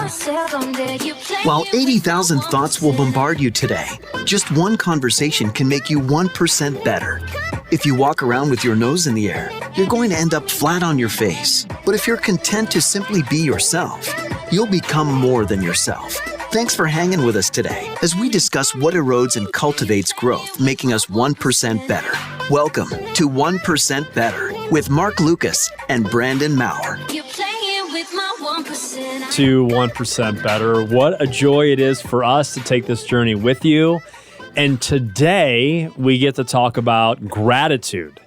While 80,000 thoughts will bombard you today, just one conversation can make you 1% better. If you walk around with your nose in the air, you're going to end up flat on your face. But if you're content to simply be yourself, you'll become more than yourself. Thanks for hanging with us today as we discuss what erodes and cultivates growth, making us 1% better. Welcome to 1% Better with Marc Lucas and Brandon Mouer. To 1% Better. What a joy it is for us to take this journey with you. And today we get to talk about gratitude.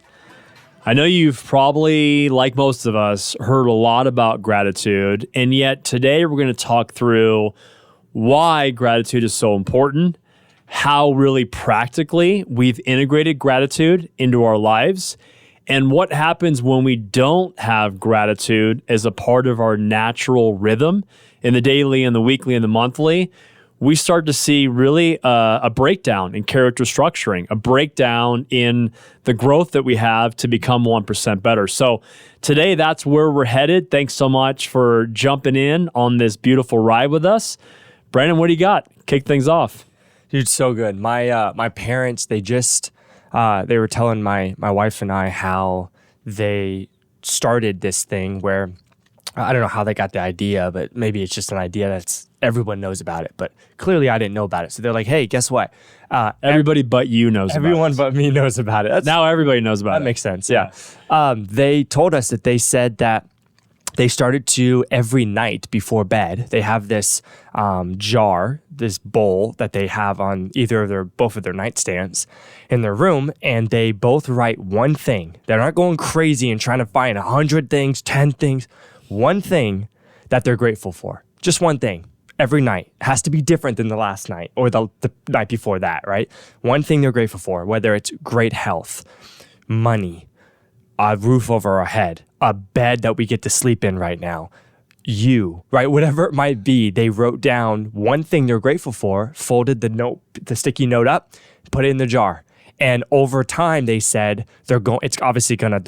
I know you've probably, like most of us, heard a lot about gratitude, and yet today we're going to talk through why gratitude is so important, how really practically we've integrated gratitude into our lives, and what happens when we don't have gratitude as a part of our natural rhythm in the daily and the weekly and the monthly. We start to see really a breakdown in character structuring, a breakdown in the growth that we have to become 1% better. So today, that's where we're headed. Thanks so much for jumping in on this beautiful ride with us. Brandon, what do you got? Kick things off. Dude, so good. My parents, they were telling my wife and I how they started this thing where, I don't know how they got the idea, but maybe it's just an idea that's everyone knows about it. But clearly I didn't know about it. So they're like, hey, guess what? Everybody but you knows about it. Everyone but me knows about it. Now everybody knows about it. That makes sense, yeah. They told us that they said that they started to, every night before bed, they have this jar, this bowl that they have on both of their nightstands in their room, and they both write one thing. They're not going crazy and trying to find 100 things, 10 things. One thing that they're grateful for. Just one thing. Every night. It has to be different than the last night or the night before that, right? One thing they're grateful for, whether it's great health, money, a roof over our head, a bed that we get to sleep in right now, you, right? Whatever it might be, they wrote down one thing they're grateful for, folded the sticky note up, put it in the jar. And over time, they said the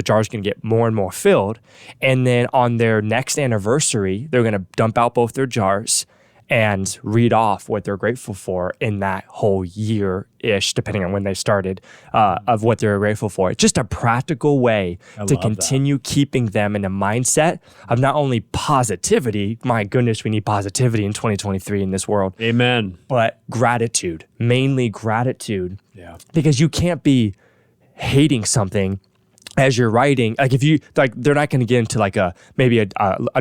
jar's gonna get more and more filled. And then on their next anniversary, they're gonna dump out both their jars and read off what they're grateful for in that whole year-ish, depending on when they started, of what they're grateful for. It's just a practical way to continue keeping them in a mindset of not only positivity, my goodness, we need positivity in 2023 in this world. Amen. But gratitude, mainly gratitude. Yeah. Because you can't be hating something as you're writing. Like if you they're not going to get into like an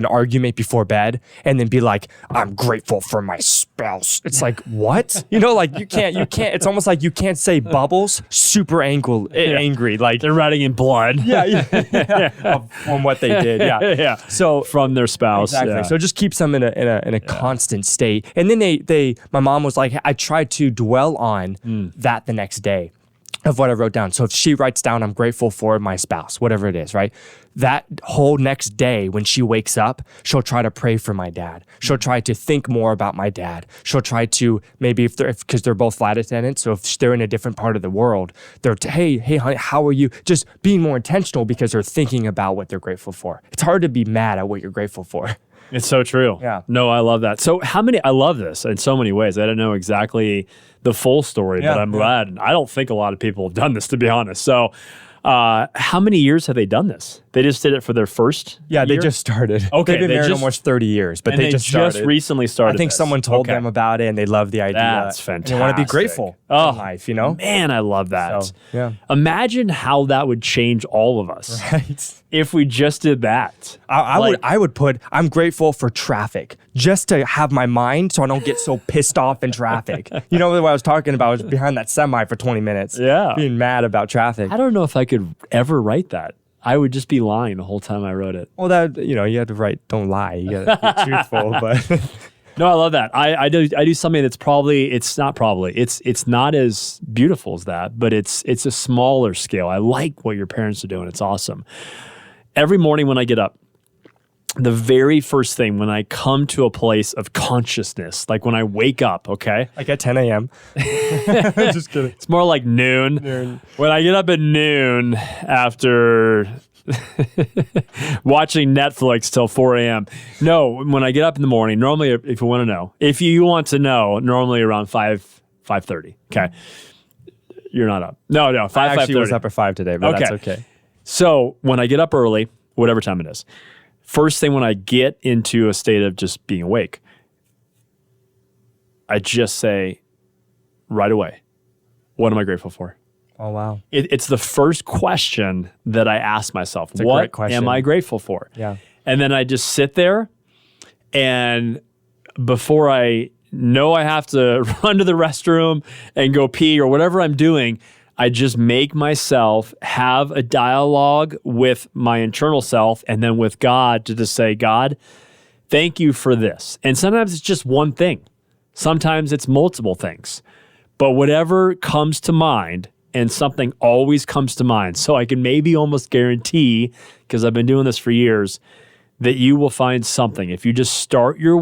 argument before bed and then be like, I'm grateful for my spouse. It's like, what? You can't. It's almost like you can't say Bubbles super angry. Like they're writing in blood. On what they did. Yeah. So from their spouse. Exactly. Yeah. So it just keeps them in a constant state. And then my mom was like, I tried to dwell on that the next day of what I wrote down. So if she writes down, I'm grateful for my spouse, whatever it is, right? That whole next day when she wakes up, she'll try to pray for my dad. She'll try to think more about my dad. She'll try to, maybe because they're both flight attendants, so if they're in a different part of the world, they're, hey, honey, how are you? Just being more intentional because they're thinking about what they're grateful for. It's hard to be mad at what you're grateful for. It's so true. Yeah. No, I love that. So I love this in so many ways. I don't know exactly the full story, but I'm glad. I don't think a lot of people have done this, to be honest. So how many years have they done this? They just did it for their first year? They just stared. Okay. They've been married almost 30 years, but they just started. Recently started. I think someone told them about it and they love the idea. That's fantastic. And they want to be grateful in life, Man, I love that. So, yeah. Imagine how that would change all of us. Right. If we just did that. I would put, I'm grateful for traffic, just to have my mind so I don't get so pissed off in traffic. You know what I was talking about? I was behind that semi for 20 minutes. Yeah. Being mad about traffic. I don't know if I could ever write that. I would just be lying the whole time I wrote it. Well, you have to write, don't lie. You got to be truthful, but... No, I love that. I do something that's it's not as beautiful as that, but it's a smaller scale. I like what your parents are doing. It's awesome. Every morning when I get up, the very first thing when I come to a place of consciousness, like when I wake up, okay? Like at 10 a.m. Just kidding. It's more like noon. When I get up at noon after watching Netflix till 4 a.m. No, when I get up in the morning, normally, if you want to know, normally around 5:30. Okay. You're not up. No, 5:30. I actually was up at 5 today, but that's okay. So when I get up early, whatever time it is, first thing when I get into a state of just being awake, I just say right away, what am I grateful for? Oh, wow. It's the first question that I ask myself. It's a what great question. am I grateful for? Yeah. And then I just sit there, and before I know I have to run to the restroom and go pee or whatever I'm doing, I just make myself have a dialogue with my internal self and then with God to just say, God, thank you for this. And sometimes it's just one thing. Sometimes it's multiple things. But whatever comes to mind, and something always comes to mind, so I can maybe almost guarantee, because I've been doing this for years, that you will find something. If you just start your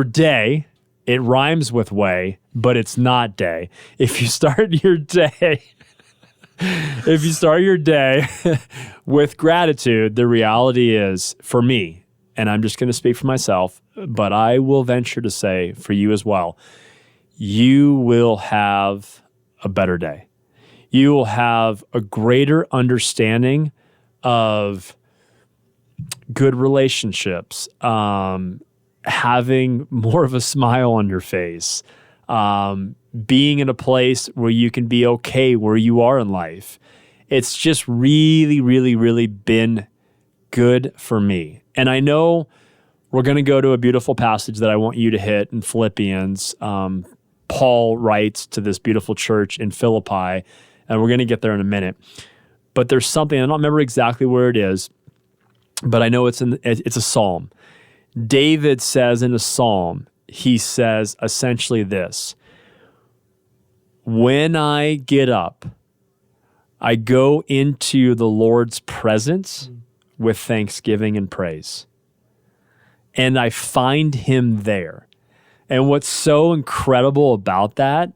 day, it rhymes with way, but it's not day. If you start your day, with gratitude, the reality is, for me, and I'm just going to speak for myself, but I will venture to say for you as well, you will have a better day. You will have a greater understanding of good relationships, having more of a smile on your face, being in a place where you can be okay where you are in life. It's just really, really, really been good for me. And I know we're going to go to a beautiful passage that I want you to hit in Philippians. Paul writes to this beautiful church in Philippi, and we're going to get there in a minute. But there's something, I don't remember exactly where it is, but I know it's a psalm. David says in a psalm, he says essentially this: when I get up, I go into the Lord's presence with thanksgiving and praise, and I find him there. And what's so incredible about that,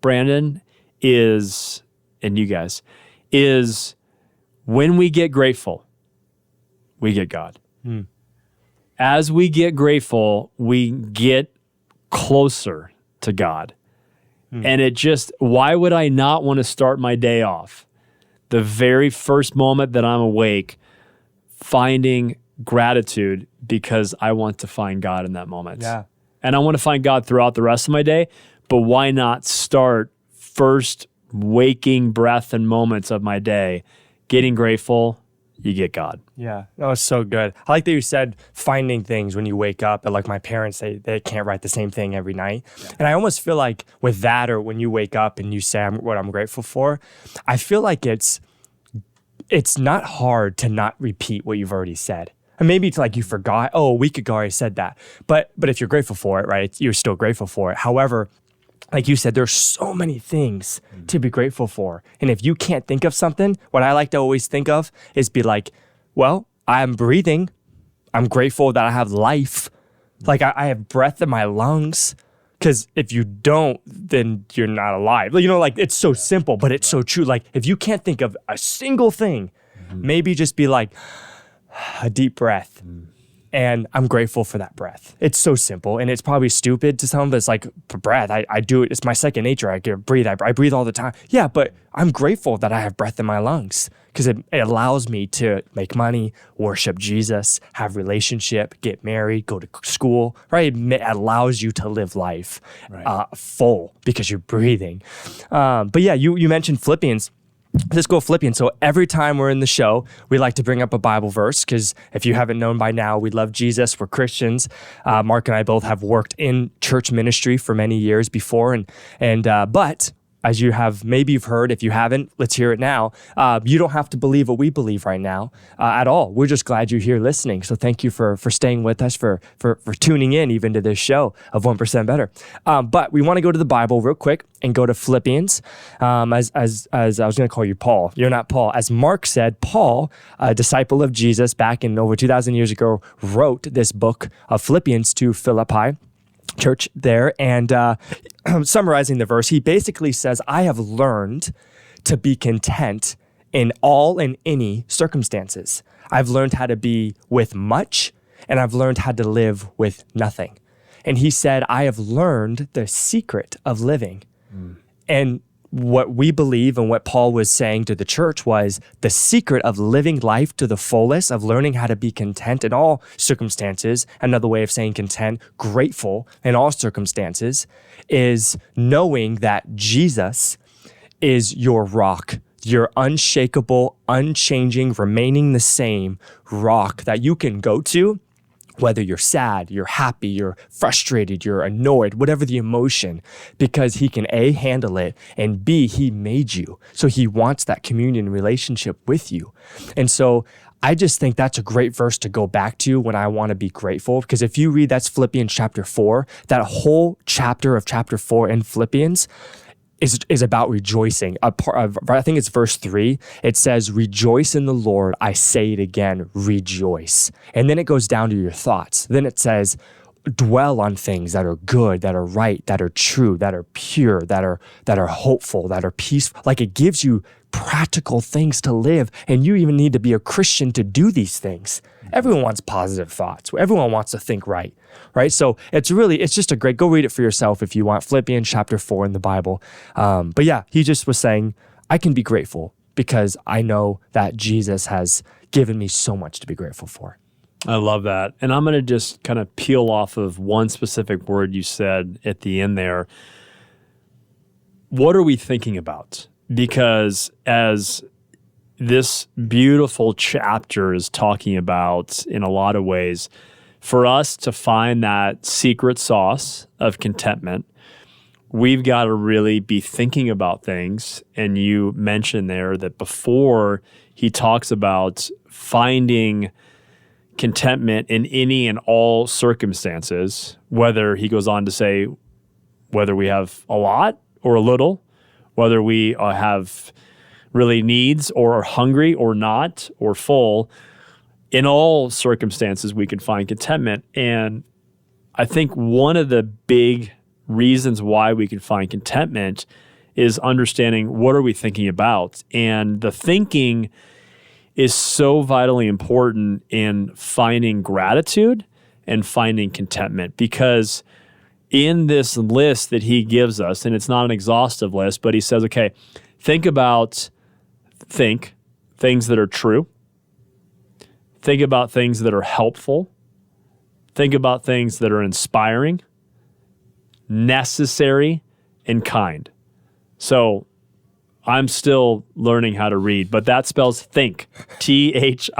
Brandon, is, and you guys, is when we get grateful, we get God. As we get grateful, we get closer to God. And it just, why would I not want to start my day off the very first moment that I'm awake, finding gratitude, because I want to find God in that moment. Yeah. And I want to find God throughout the rest of my day, but why not start first waking breath and moments of my day, getting grateful, you get God. Yeah, that was so good. I like that you said finding things when you wake up. And like my parents, they can't write the same thing every night. Yeah. And I almost feel like with that, or when you wake up and you say what I'm grateful for, I feel like it's not hard to not repeat what you've already said. And maybe it's like you forgot, a week ago I said that. But if you're grateful for it, right, you're still grateful for it. However, like you said, there's so many things to be grateful for. And if you can't think of something, what I like to always think of is be like, well, I'm breathing. I'm grateful that I have life. Like I have breath in my lungs. Because if you don't, then you're not alive. You know, like it's so simple, but it's so true. Like if you can't think of a single thing, maybe just be like, a deep breath. And I'm grateful for that breath. It's so simple, and it's probably stupid to some, but it's like breath. I do it. It's my second nature. I can breathe. I breathe all the time. Yeah, but I'm grateful that I have breath in my lungs, because it allows me to make money, worship Jesus, have relationship, get married, go to school, right? It allows you to live life full because you're breathing. But yeah, you mentioned Philippians. Let's go Philippians. So every time we're in the show, we like to bring up a Bible verse, because if you haven't known by now, we love Jesus. We're Christians. Marc and I both have worked in church ministry for many years before, but as maybe you've heard, if you haven't, let's hear it now. You don't have to believe what we believe right now at all. We're just glad you're here listening. So thank you for staying with us, for tuning in even to this show of 1% Better. But we want to go to the Bible real quick and go to Philippians. As I was going to call you Paul. You're not Paul. As Marc said, Paul, a disciple of Jesus back in over 2,000 years ago, wrote this book of Philippians to Philippi church there, and summarizing the verse, he basically says, I have learned to be content in all and any circumstances. I've learned how to be with much, and I've learned how to live with nothing. And he said, I have learned the secret of living. And what we believe and what Paul was saying to the church was the secret of living life to the fullest, of learning how to be content in all circumstances. Another way of saying content, grateful in all circumstances, is knowing that Jesus is your rock, your unshakable, unchanging, remaining the same rock that you can go to, whether you're sad, you're happy, you're frustrated, you're annoyed, whatever the emotion, because he can A, handle it, and B, he made you. So he wants that communion relationship with you. And so I just think that's a great verse to go back to when I want to be grateful, because if you read, that's Philippians chapter 4, that whole chapter of chapter 4 in Philippians is about rejoicing. I think it's verse 3. It says, rejoice in the Lord. I say it again, rejoice. And then it goes down to your thoughts. Then it says, dwell on things that are good, that are right, that are true, that are pure, that are hopeful, that are peaceful. Like, it gives you practical things to live. And you even need to be a Christian to do these things. Everyone wants positive thoughts. Everyone wants to think right? So it's just a great, go read it for yourself if you want, Philippians chapter 4 in the Bible. But yeah, he just was saying, I can be grateful because I know that Jesus has given me so much to be grateful for. I love that. And I'm going to just kind of peel off of one specific word you said at the end there. What are we thinking about? Because as this beautiful chapter is talking about, in a lot of ways, for us to find that secret sauce of contentment, we've got to really be thinking about things. And you mentioned there that before he talks about finding contentment in any and all circumstances, whether he goes on to say, whether we have a lot or a little, whether we have really needs or are hungry or not or full, in all circumstances, we can find contentment. And I think one of the big reasons why we can find contentment is understanding what are we thinking about. And the thinking is so vitally important in finding gratitude and finding contentment, because in this list that he gives us, and it's not an exhaustive list, but he says, okay, think things that are true. Think about things that are helpful. Think about things that are inspiring, necessary, and kind. So I'm still learning how to read, but that spells think, Think.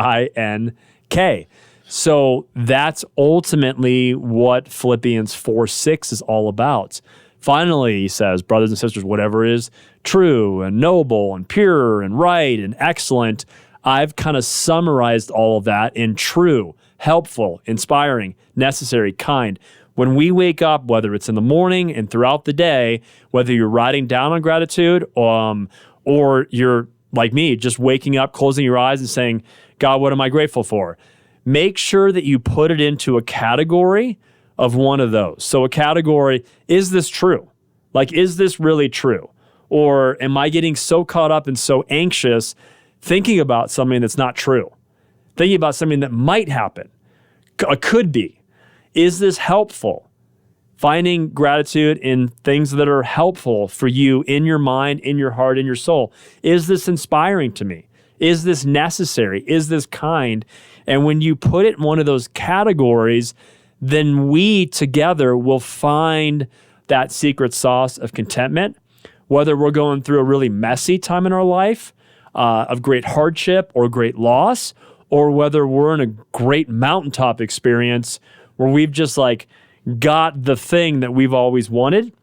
So that's ultimately what Philippians 4:6 is all about. Finally, he says, brothers and sisters, whatever is true and noble and pure and right and excellent, I've kind of summarized all of that in true, helpful, inspiring, necessary, kind. When we wake up, whether it's in the morning and throughout the day, whether you're writing down on gratitude or you're like me, just waking up, closing your eyes and saying, God, what am I grateful for? Make sure that you put it into a category of one of those. So a category, is this true? Like, is this really true? Or am I getting so caught up and so anxious thinking about something that's not true? Thinking about something that might happen, could be. Is this helpful? Finding gratitude in things that are helpful for you in your mind, in your heart, in your soul. Is this inspiring to me? Is this necessary? Is this kind? And when you put it in one of those categories, then we together will find that secret sauce of contentment, whether we're going through a really messy time in our life, of great hardship or great loss, or whether we're in a great mountaintop experience where we've just like got the thing that we've always wanted,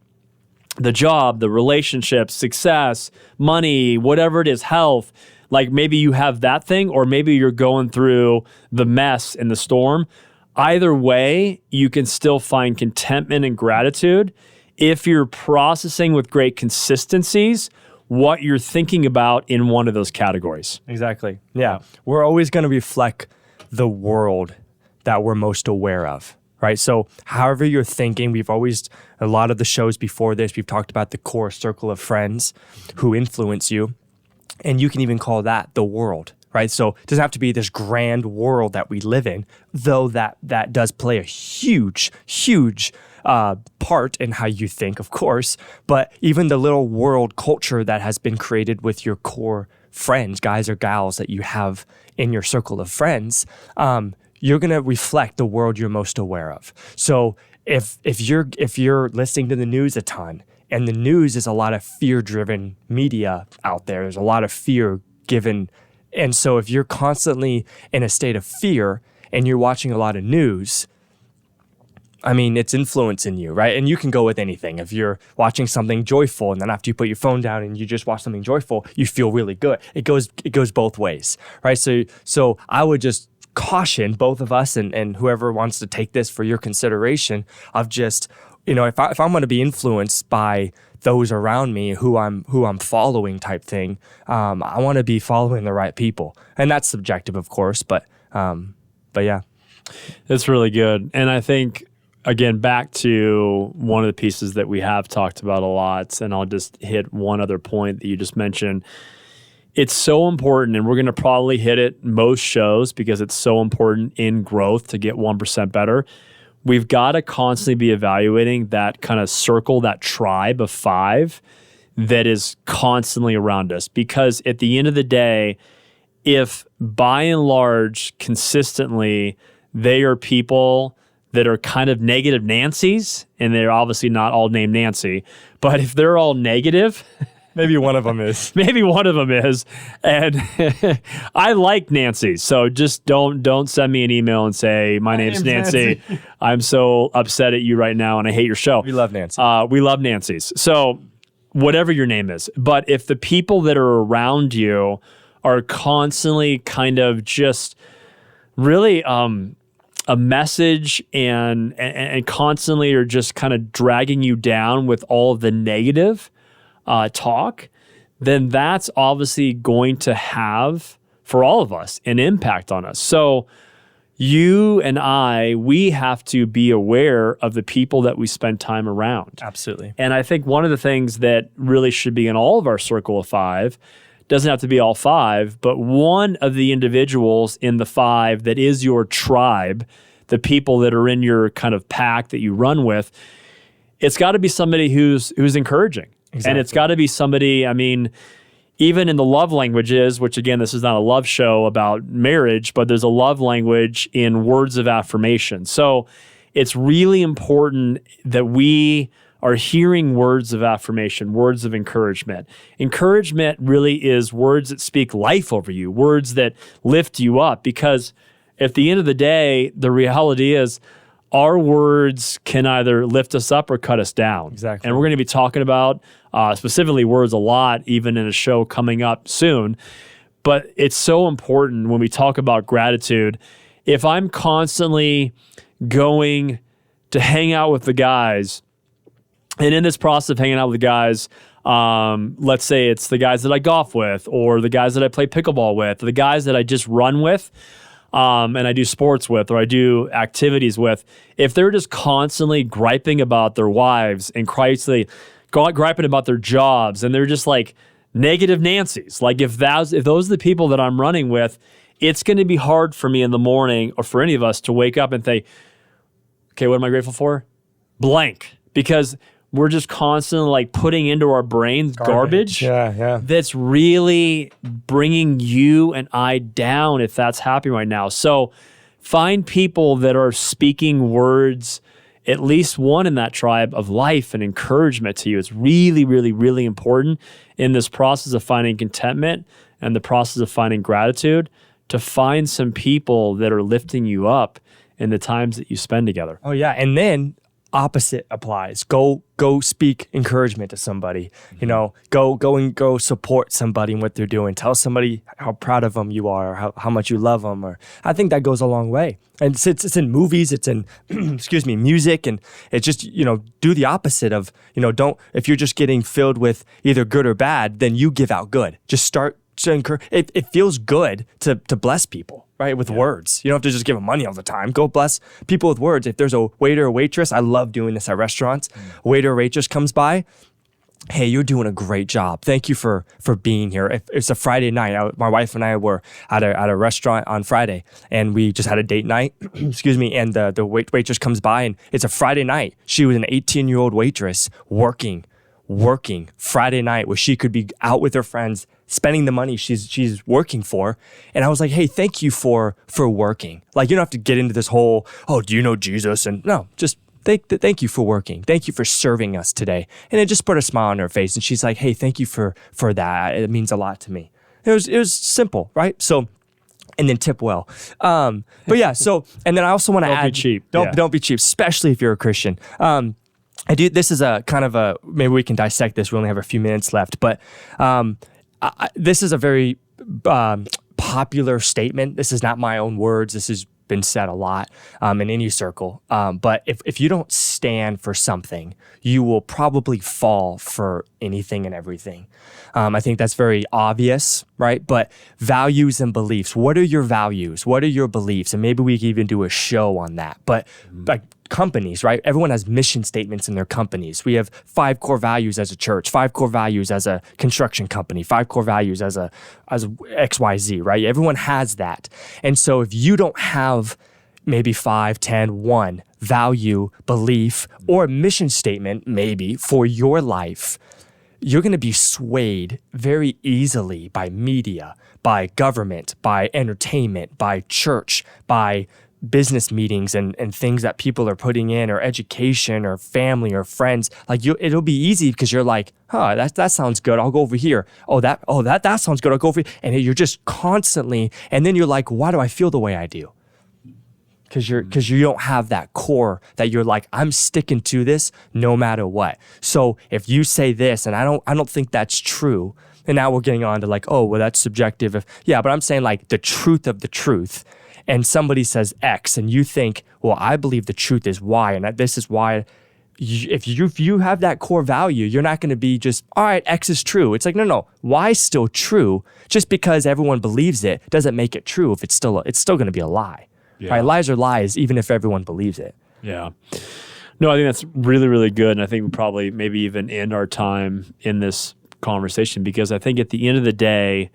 the job, the relationship, success, money, whatever it is, health. Like maybe you have that thing, or maybe you're going through the mess and the storm. Either way, you can still find contentment and gratitude if you're processing with great consistencies what you're thinking about in one of those categories. Exactly. Yeah. We're always going to reflect the world that we're most aware of, right? So however you're thinking, a lot of the shows before this, we've talked about the core circle of friends who influence you. And you can even call that the world, right? So it doesn't have to be this grand world that we live in, though that does play a huge part in how you think, of course. But even the little world culture that has been created with your core friends, guys or gals that you have in your circle of friends, you're going to reflect the world you're most aware of. So if you're listening to the news a ton, and the news is a lot of fear-driven media out there's a lot of fear given. And so if you're constantly in a state of fear and you're watching a lot of news, I mean, it's influencing you, right? And you can go with anything. If you're watching something joyful and then after you put your phone down and you just watch something joyful, you feel really good. It goes both ways, right? So I would just caution both of us and whoever wants to take this for your consideration of just, if I'm going to be influenced by those around me who I'm following type thing, I want to be following the right people. And that's subjective, of course, but yeah. That's really good. And I think, again, back to one of the pieces that we have talked about a lot, and I'll just hit one other point that you just mentioned. It's so important, and we're going to probably hit it most shows because it's so important in growth to get 1% better. We've got to constantly be evaluating that kind of circle, that tribe of 5 that is constantly around us. Because at the end of the day, if by and large, consistently, they are people that are kind of negative Nancys, and they're obviously not all named Nancy, but if they're all negative, maybe one of them is. Maybe one of them is. And I like Nancy, so just don't send me an email and say, my name's Nancy. I'm so upset at you right now, and I hate your show. We love Nancy. We love Nancy's. So whatever your name is. But if the people that are around you are constantly kind of just really a message and constantly are just kind of dragging you down with all of the negative talk, then that's obviously going to have, for all of us, an impact on us. So you and we have to be aware of the people that we spend time around. Absolutely. And I think one of the things that really should be in all of our circle of 5, doesn't have to be all 5, but one of the individuals in the 5 that is your tribe, the people that are in your kind of pack that you run with, it's got to be somebody who's encouraging. Exactly. And it's got to be somebody, I mean, even in the love languages, which again, this is not a love show about marriage, but there's a love language in words of affirmation. So it's really important that we are hearing words of affirmation, words of encouragement. Encouragement really is words that speak life over you, words that lift you up, because at the end of the day, the reality is our words can either lift us up or cut us down. Exactly. And we're going to be talking about specifically words a lot, even in a show coming up soon. But it's so important when we talk about gratitude. If I'm constantly going to hang out with the guys, and in this process of hanging out with the guys, let's say it's the guys that I golf with, or the guys that I play pickleball with, or the guys that I just run with, and I do sports with, or I do activities with, if they're just constantly griping about their wives and constantly griping about their jobs, and they're just like negative Nancys, like if those are the people that I'm running with, it's going to be hard for me in the morning, or for any of us, to wake up and think, okay, what am I grateful for? Blank. Because we're just constantly like putting into our brains garbage. Yeah. That's really bringing you and I down if that's happening right now. So find people that are speaking words, at least one in that tribe, of life and encouragement to you. It's really, really, really important in this process of finding contentment and the process of finding gratitude to find some people that are lifting you up in the times that you spend together. Oh yeah. And then opposite applies. Go speak encouragement to somebody. Go support somebody in what they're doing. Tell somebody how proud of them you are, or how much you love them. Or I think that goes a long way. And it's in movies, it's in music, and it's just do the opposite of don't. If you're just getting filled with either good or bad, then you give out good. Just start to encourage. It feels good to bless people. Right, with words. You don't have to just give them money all the time. Go bless people with words. If there's a waiter or waitress, I love doing this at restaurants. Waiter or waitress comes by, hey, you're doing a great job. Thank you for being here. If it's a Friday night, my wife and I were at a restaurant on Friday, and we just had a date night. Excuse me. And the waitress comes by, and it's a Friday night. She was an 18-year-old waitress working Friday night, where she could be out with her friends, spending the money she's working for. And I was like, hey, thank you for working. Like, you don't have to get into this whole, oh, do you know Jesus? And no, just thank you for working. Thank you for serving us today. And it just put a smile on her face. And she's like, hey, thank you for that. It means a lot to me. It was simple, right? So, and then tip well. But yeah, so, and then I also want to add. Don't be cheap. Don't be cheap, especially if you're a Christian. This is a kind of maybe we can dissect this. We only have a few minutes left, but this is a very popular statement. This is not my own words. This has been said a lot in any circle. But if you don't stand for something, you will probably fall for anything and everything. I think that's very obvious, right? But values and beliefs. What are your values? What are your beliefs? And maybe we can even do a show on that. But like companies, right? Everyone has mission statements in their companies. We have 5 core values as a church, 5 core values as a construction company, 5 core values as XYZ, right? Everyone has that. And so if you don't have maybe 5, 10, 1 value, belief, or a mission statement maybe for your life, you're going to be swayed very easily by media, by government, by entertainment, by church, by business meetings and things that people are putting in, or education or family or friends. Like it'll be easy because you're like, that sounds good. I'll go over here. That sounds good. I'll go over here. And you're just constantly, and then you're like, why do I feel the way I do? Because you don't have that core that you're like, I'm sticking to this no matter what. So if you say this, and I don't think that's true, and now we're getting on to like, oh, well, that's subjective. But I'm saying like the truth of the truth. And somebody says X, and you think, well, I believe the truth is Y, and this is why. If you have that core value, you're not going to be just, all right, X is true. It's like, no, Y is still true. Just because everyone believes it doesn't make it true. If it's still going to be a lie. Yeah. Right? Lies are lies, even if everyone believes it. Yeah. No, I think that's really, really good. And I think we probably maybe even end our time in this conversation, because I think at the end of the day,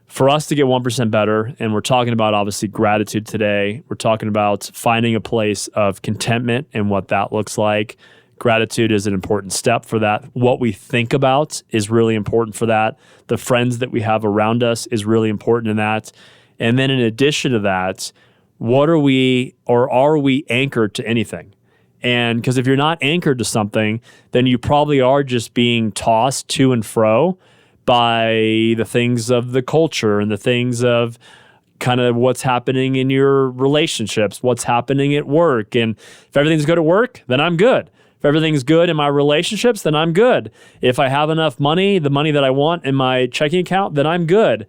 for us to get 1% better, and we're talking about obviously gratitude today, we're talking about finding a place of contentment and what that looks like. Gratitude is an important step for that. What we think about is really important for that. The friends that we have around us is really important in that. And then in addition to that, what are we, or are we anchored to anything? And because if you're not anchored to something, then you probably are just being tossed to and fro by the things of the culture and the things of kind of what's happening in your relationships, what's happening at work. And if everything's good at work, then I'm good. If everything's good in my relationships, then I'm good. If I have enough money, the money that I want in my checking account, then I'm good.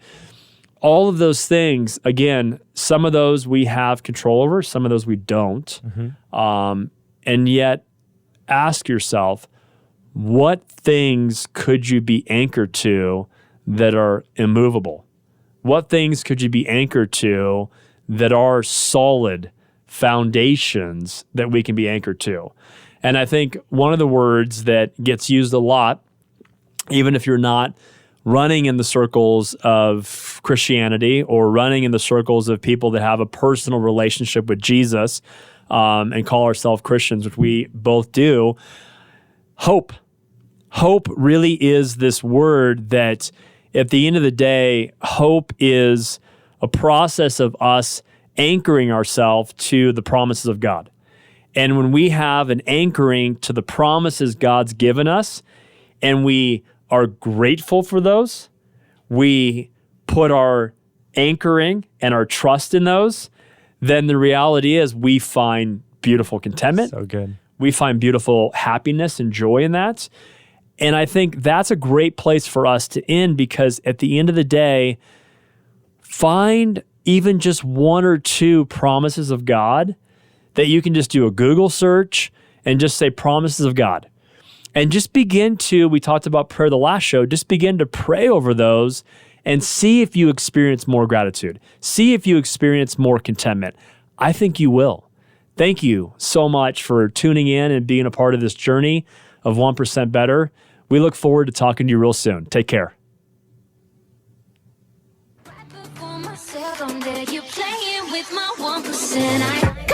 All of those things, again, some of those we have control over, some of those we don't. Mm-hmm. And yet, ask yourself, what things could you be anchored to that are immovable? What things could you be anchored to that are solid foundations that we can be anchored to? And I think one of the words that gets used a lot, even if you're not running in the circles of Christianity or running in the circles of people that have a personal relationship with Jesus and call ourselves Christians, which we both do, hope. Hope really is this word that at the end of the day, hope is a process of us anchoring ourselves to the promises of God. And when we have an anchoring to the promises God's given us, and we are grateful for those, we put our anchoring and our trust in those, then the reality is we find beautiful contentment. So good. We find beautiful happiness and joy in that. And I think that's a great place for us to end, because at the end of the day, find even just 1 or 2 promises of God that you can just do a Google search and just say promises of God. And just begin to, we talked about prayer the last show, just begin to pray over those and see if you experience more gratitude. See if you experience more contentment. I think you will. Thank you so much for tuning in and being a part of this journey of 1% Better. We look forward to talking to you real soon. Take care. You playing with my 1%.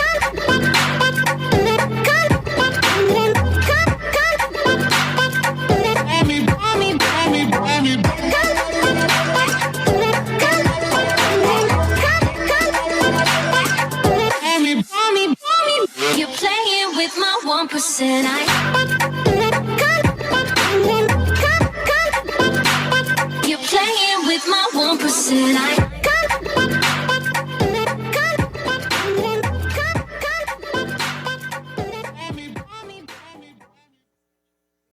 You're playing with my 1%.